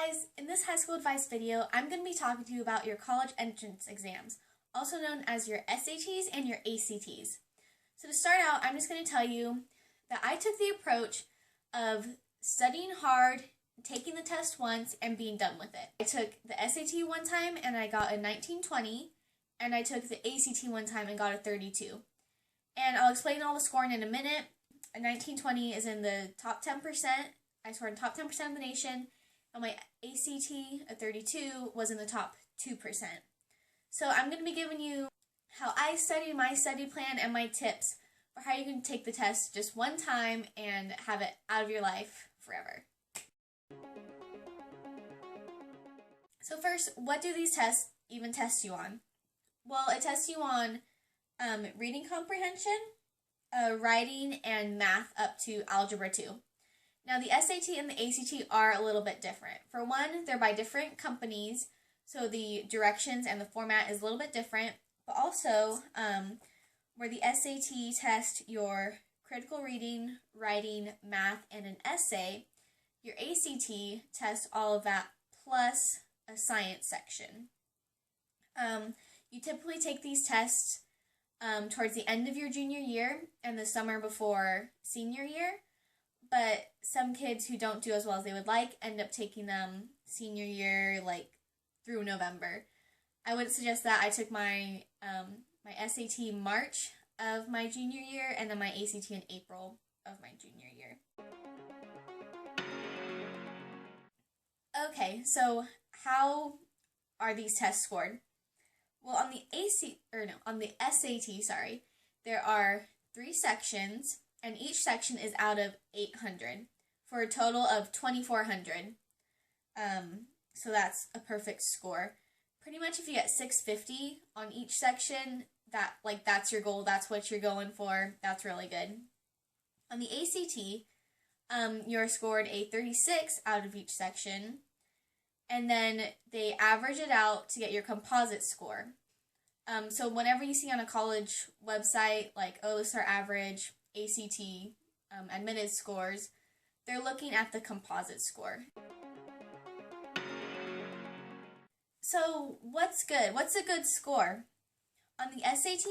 guys, in this high school advice video, I'm going to be talking to you about your college entrance exams, also known as your SATs and your ACTs. So to start out, I'm just going to tell you that I took the approach of studying hard, taking the test once, and being done with it. I took the SAT one time and I got a 1920, and I took the ACT one time and got a 32. And I'll explain all the scoring in a minute. A 1920 is in the top 10%. I scored in top 10% of the nation. And my ACT, a 32, was in the top 2%. So I'm going to be giving you how I studied, my study plan, and my tips for how you can take the test just one time and have it out of your life forever. So first, what do these tests even test you on? Well, it tests you on reading comprehension, writing, and math up to Algebra 2. Now, the SAT and the ACT are a little bit different. For one, they're by different companies, so the directions and the format is a little bit different. But also, where the SAT tests your critical reading, writing, math, and an essay, your ACT tests all of that plus a science section. You typically take these tests towards the end of your junior year and the summer before senior year, but some kids who don't do as well as they would like end up taking them senior year, like through November. I would suggest that. I took my my SAT March of my junior year and then my ACT in April of my junior year. Okay, so how are these tests scored? Well, on the SAT, there are 3 sections, and each section is out of 800 for a total of 2,400. So that's a perfect score. Pretty much if you get 650 on each section, that's your goal, that's what you're going for, that's really good. On the ACT, you're scored a 36 out of each section, and then they average it out to get your composite score. So whenever you see on a college website, like, oh, this is our average ACT admitted scores, they're looking at the composite score. So what's good? What's a good score? On the SAT,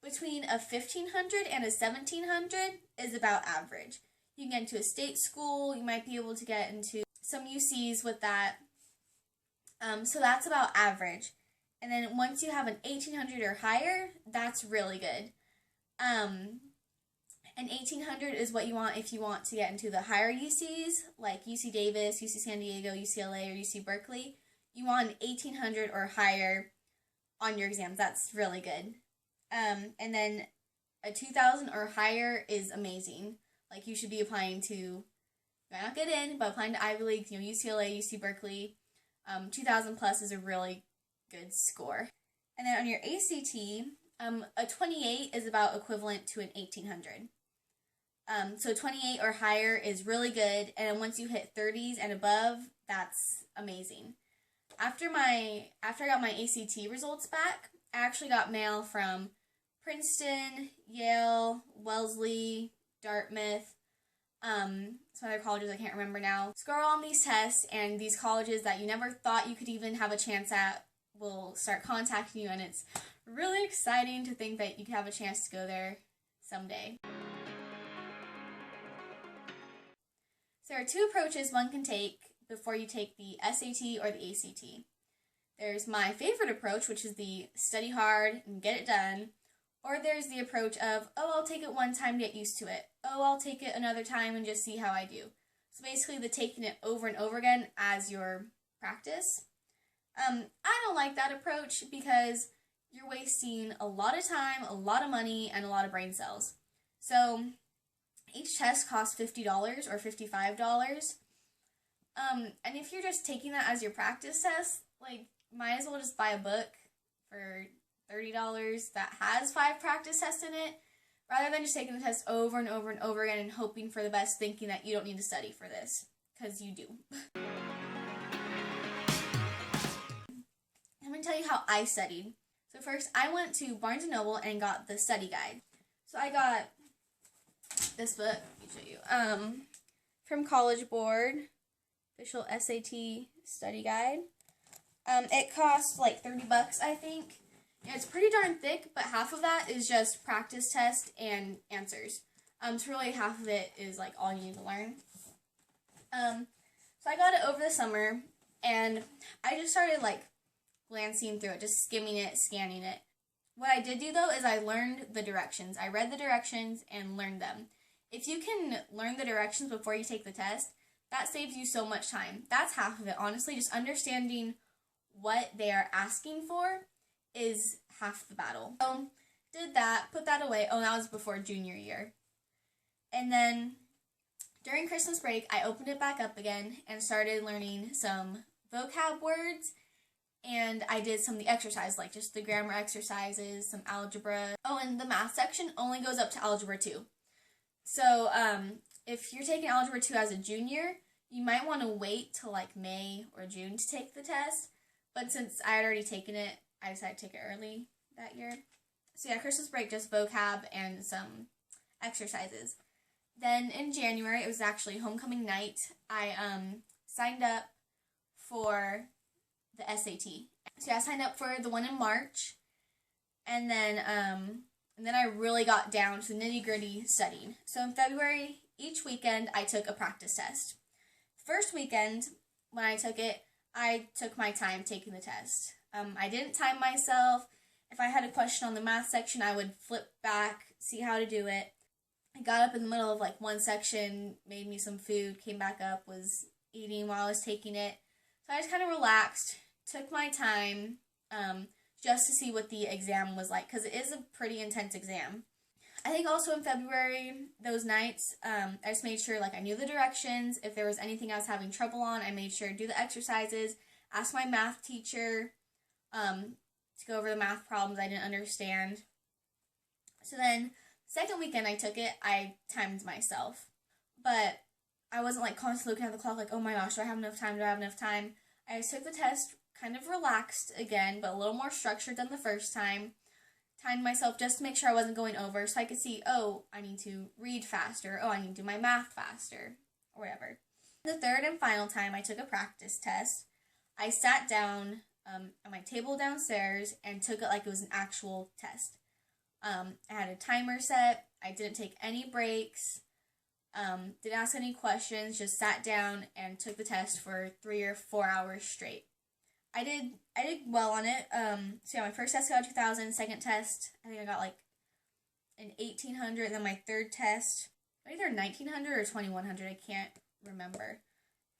between a 1,500 and a 1,700 is about average. You can get into a state school, you might be able to get into some UCs with that. So that's about average. And then once you have an 1,800 or higher, that's really good. An 1,800 is what you want if you want to get into the higher UCs, like UC Davis, UC San Diego, UCLA, or UC Berkeley. You want an 1,800 or higher on your exams. That's really good. And then a 2,000 or higher is amazing. Like, you should be applying to, you might not get in, but applying to Ivy League, UCLA, UC Berkeley. 2,000 plus is a really good score. And then on your ACT, a 28 is about equivalent to an 1,800. So 28 or higher is really good, and once you hit 30s and above, that's amazing. After I got my ACT results back, I actually got mail from Princeton, Yale, Wellesley, Dartmouth, some other colleges I can't remember now. Score on these tests, and these colleges that you never thought you could even have a chance at will start contacting you, and it's really exciting to think that you could have a chance to go there someday. So there are 2 approaches one can take before you take the SAT or the ACT. There's my favorite approach, which is the study hard and get it done. Or there's the approach of, oh, I'll take it one time to get used to it. Oh, I'll take it another time and just see how I do. So basically the taking it over and over again as your practice. I don't like that approach because you're wasting a lot of time, a lot of money, and a lot of brain cells. So each test costs $50 or $55. And if you're just taking that as your practice test, like, might as well just buy a book for $30 that has 5 practice tests in it, rather than just taking the test over and over and over again and hoping for the best, thinking that you don't need to study for this, because you do. I'm going to tell you how I studied. So first, I went to Barnes & Noble and got the study guide. So I got this book, let me show you, from College Board, official SAT study guide. It cost like $30, I think. And it's pretty darn thick, but half of that is just practice test and answers. So really half of it is like all you need to learn. So I got it over the summer, and I just started like glancing through it, just skimming it, scanning it. What I did do though is I learned the directions. I read the directions and learned them. If you can learn the directions before you take the test, that saves you so much time. That's half of it, honestly. Just understanding what they are asking for is half the battle. So, did that, put that away. Oh, that was before junior year. And then, during Christmas break, I opened it back up again and started learning some vocab words. And I did some of the exercises, like just the grammar exercises, some algebra. Oh, and the math section only goes up to Algebra 2. So, if you're taking Algebra 2 as a junior, you might want to wait till like May or June to take the test. But since I had already taken it, I decided to take it early that year. So yeah, Christmas break, just vocab and some exercises. Then in January, it was actually homecoming night. I signed up for the SAT. So yeah, I signed up for the one in March, and then I really got down to the nitty-gritty studying. So in February, each weekend, I took a practice test. First weekend, when I took my time taking the test. I didn't time myself. If I had a question on the math section, I would flip back, see how to do it. I got up in the middle of like one section, made me some food, came back up, was eating while I was taking it. So I just kind of relaxed, took my time, just to see what the exam was like, because it is a pretty intense exam. I think also in February, those nights, I just made sure like I knew the directions. If there was anything I was having trouble on, I made sure to do the exercises, ask my math teacher to go over the math problems I didn't understand. So then, second weekend I took it, I timed myself. But I wasn't like constantly looking at the clock like, oh my gosh, do I have enough time? Do I have enough time? I just took the test kind of relaxed again, but a little more structured than the first time. Timed myself just to make sure I wasn't going over, so I could see, oh, I need to read faster, oh, I need to do my math faster, or whatever. The third and final time I took a practice test, I sat down at my table downstairs and took it like it was an actual test. I had a timer set, I didn't take any breaks, didn't ask any questions, just sat down and took the test for 3 or 4 hours straight. I did well on it. So yeah, my first test got 2,000, second test, I think I got like an 1,800, and then my third test, either 1,900 or 2,100, I can't remember.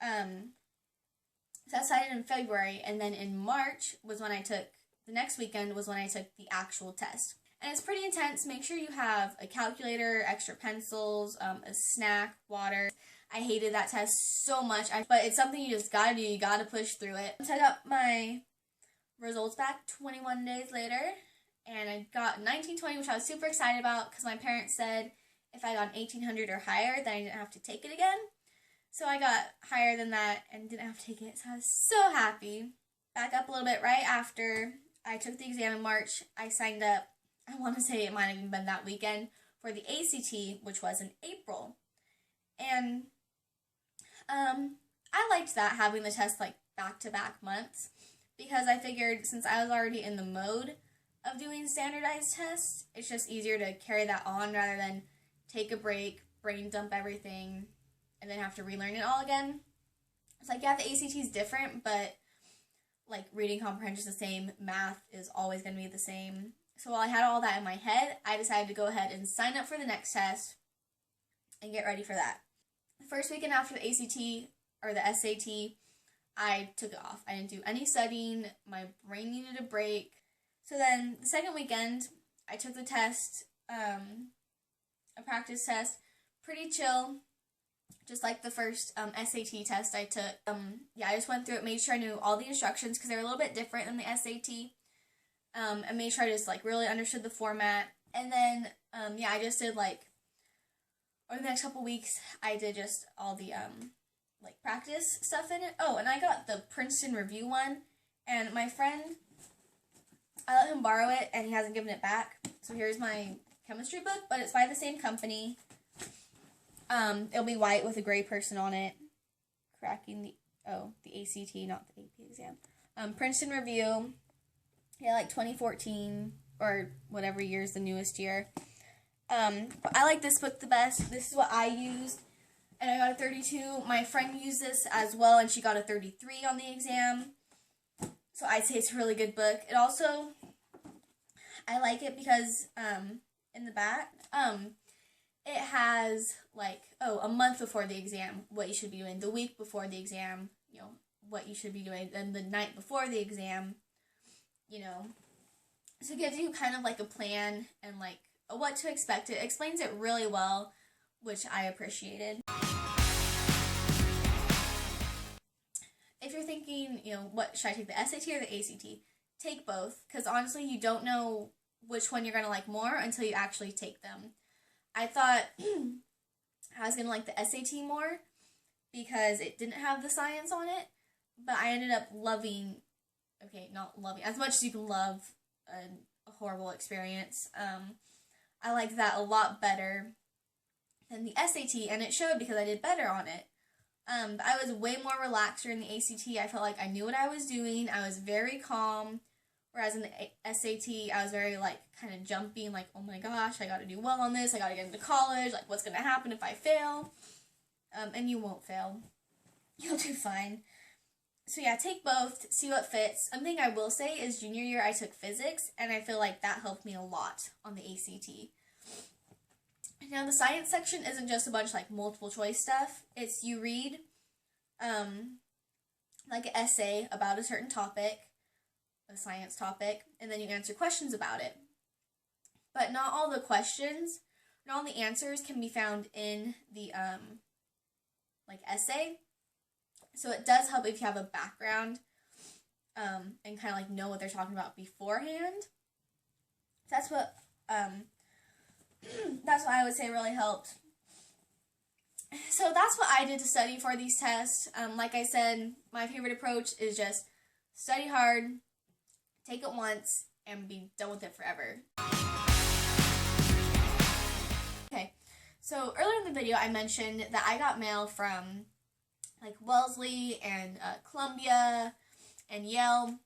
So that started in February, and then in March was when the next weekend was when I took the actual test. And it's pretty intense. Make sure you have a calculator, extra pencils, a snack, water. I hated that test so much, but it's something you just gotta do. You gotta push through it. So I got my results back 21 days later, and I got 1920, which I was super excited about because my parents said if I got 1,800 or higher, then I didn't have to take it again. So I got higher than that and didn't have to take it, so I was so happy. Back up a little bit, right after I took the exam in March, I signed up, I want to say it might have even been that weekend, for the ACT, which was in April. And I liked that, having the test like back-to-back months, because I figured since I was already in the mode of doing standardized tests, it's just easier to carry that on rather than take a break, brain dump everything, and then have to relearn it all again. It's like, yeah, the ACT is different, but like reading comprehension is the same, math is always going to be the same. So while I had all that in my head, I decided to go ahead and sign up for the next test and get ready for that. The first weekend after the ACT or the SAT, I took it off. I didn't do any studying. My brain needed a break. So then the second weekend, I took the test, a practice test, pretty chill, just like the first SAT test I took. I just went through it, made sure I knew all the instructions because they're a little bit different than the SAT. And made sure I just like really understood the format. And then I just did like over the next couple weeks I did just all the like practice stuff in it. Oh, and I got the Princeton Review one, and my friend, I let him borrow it and he hasn't given it back. So here's my chemistry book, but it's by the same company. It'll be white with a gray person on it. Cracking the the ACT, not the AP exam. Princeton Review, yeah, like 2014 or whatever year is the newest year. But I like this book the best. This is what I used, and I got a 32. My friend used this as well, and she got a 33 on the exam. So I'd say it's a really good book. It also, I like it because in the back, it has like, a month before the exam, what you should be doing. The week before the exam, what you should be doing. Then the night before the exam, So it gives you kind of like a plan and like what to expect. It explains it really well, which I appreciated. If you're thinking, what should I take, the SAT or the ACT? Take both, because honestly, you don't know which one you're going to like more until you actually take them. I thought I was going to like the SAT more because it didn't have the science on it, but I ended up loving, not loving, as much as you can love a horrible experience. I liked that a lot better than the SAT, and it showed because I did better on it. But I was way more relaxed during the ACT. I felt like I knew what I was doing. I was very calm. Whereas in the SAT, I was very, kind of jumpy, oh my gosh, I gotta do well on this, I gotta get into college, what's gonna happen if I fail? And you won't fail. You'll do fine. So yeah, take both, see what fits. Something I will say is junior year I took physics, and I feel like that helped me a lot on the ACT. Now, the science section isn't just a bunch of, multiple choice stuff. It's you read, an essay about a certain topic, a science topic, and then you answer questions about it. But not all the questions, not all the answers can be found in the, essay. So it does help if you have a background, and kind of, know what they're talking about beforehand. That's what I would say really helped. So that's what I did to study for these tests. Like I said, my favorite approach is just study hard, take it once, and be done with it forever. Okay, so earlier in the video I mentioned that I got mail from Wellesley and Columbia and Yale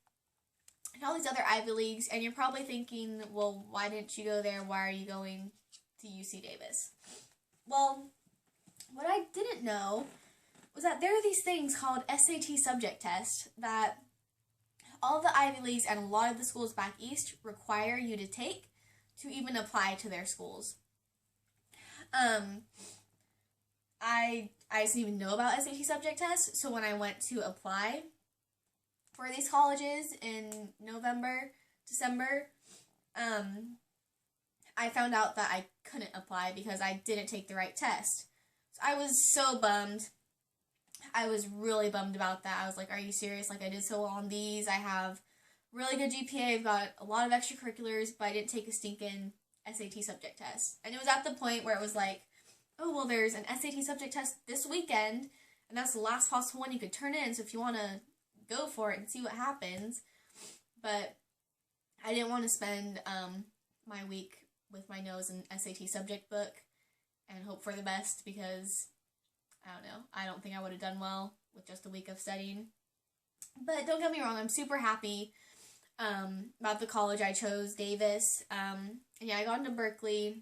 and all these other Ivy Leagues, and you're probably thinking, well, why didn't you go there? Why are you going to UC Davis? Well, what I didn't know was that there are these things called SAT subject tests that all the Ivy Leagues and a lot of the schools back east require you to take to even apply to their schools. I didn't even know about SAT subject tests, so when I went to apply for these colleges in November, December, I found out that I couldn't apply because I didn't take the right test. So I was so bummed. I was really bummed about that. I was like, are you serious? I did so well on these. I have really good GPA. I've got a lot of extracurriculars, but I didn't take a stinking SAT subject test. And it was at the point where it was like, oh, well, there's an SAT subject test this weekend, and that's the last possible one you could turn in, so if you want to go for it and see what happens. But I didn't want to spend my week with my nose in SAT subject book and hope for the best because, I don't know, I don't think I would have done well with just a week of studying. But don't get me wrong, I'm super happy about the college I chose, Davis. And yeah, I got into Berkeley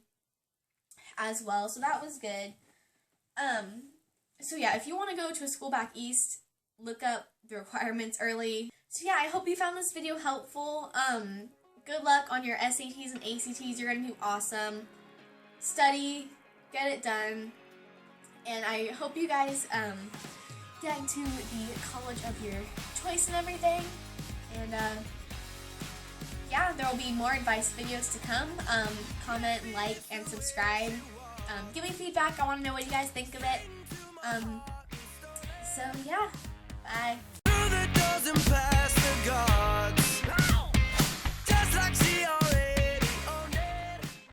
as well, so that was good. So yeah, if you want to go to a school back east, look up the requirements early. So yeah, I hope you found this video helpful. Good luck on your SATs and ACTs. You're gonna do awesome. Study, get it done, and I hope you guys get into the college of your choice and everything. And yeah, there will be more advice videos to come. Comment, like, and subscribe. Give me feedback. I want to know what you guys think of it. So yeah, bye.